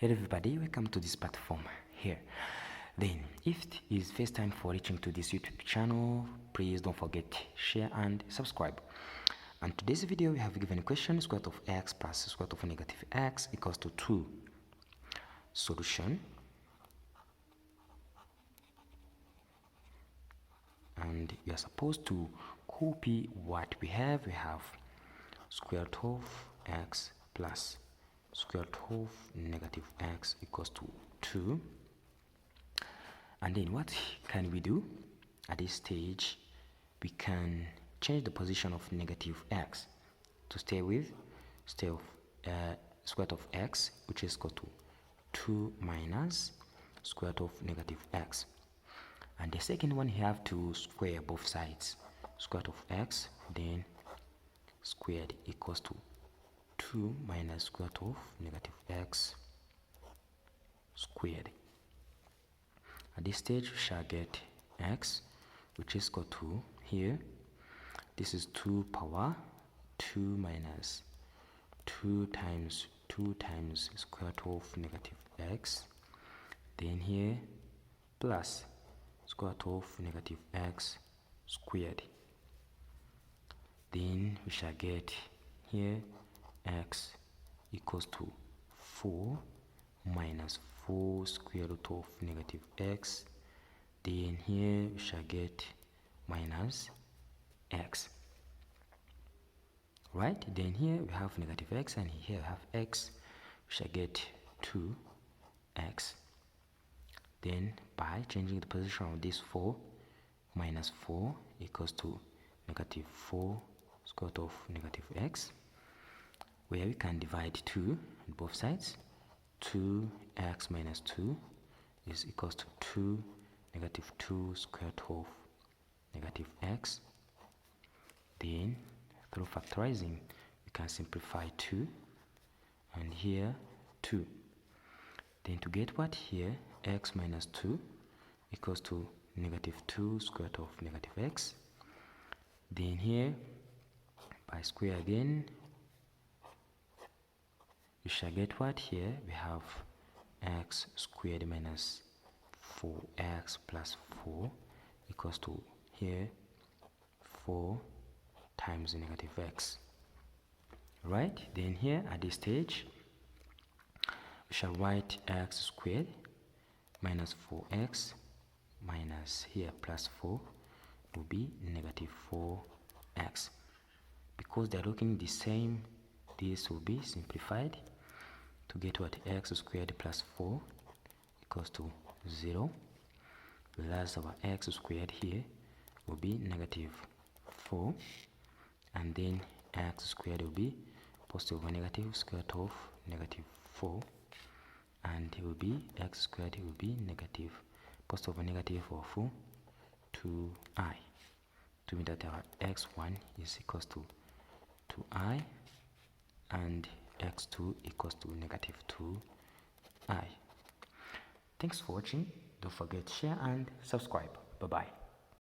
Hello everybody, welcome to this platform here. Then, if it is first time for reaching to this YouTube channel, please don't forget share and subscribe. And today's video we have given a question: square root of x plus square root of negative x equals to 2. Solution. And we are supposed to copy what we have. We have square root of x plus square root of negative x equals to 2. And then what can we do? At this stage, we can change the position of negative x to stay with square root of x, which is equal to 2 minus square root of negative x. And the second one, you have to square both sides. Square root of x, then squared equals to 2 minus square root of negative x squared. At this stage, we shall get x, which is equal to, here, this is 2 power 2 minus 2 times square root of negative x, then here plus square root of negative x squared. Then we shall get here x equals to 4 minus 4 square root of negative x. Then here we shall get minus x. Right? Then here we have negative x, and here we have x. We shall get 2x. Then by changing the position of this 4, minus 4 equals to negative 4 square root of negative x, where we can divide 2 on both sides. 2x minus 2 is equals to 2 negative 2 square root of negative x. Then through factorizing, we can simplify 2, and here 2. Then to get what here, x minus 2 equals to negative 2 square root of negative x. Then here, by square again, we shall get what here? We have x squared minus 4x plus 4 equals to here 4 times negative x. Right? Then here at this stage, we shall write x squared minus 4x minus here plus 4 will be negative 4x. Because they're looking the same, this will be simplified to get what? X squared plus 4 equals to 0, whereas our x squared here will be negative 4, and then x squared will be positive or negative square root of negative 4, and it will be x squared will be negative positive or negative of 2i, to mean that our x1 is equals to 2i and x2 equals to negative 2i. Thanks for watching. Don't forget to share and subscribe. Bye bye.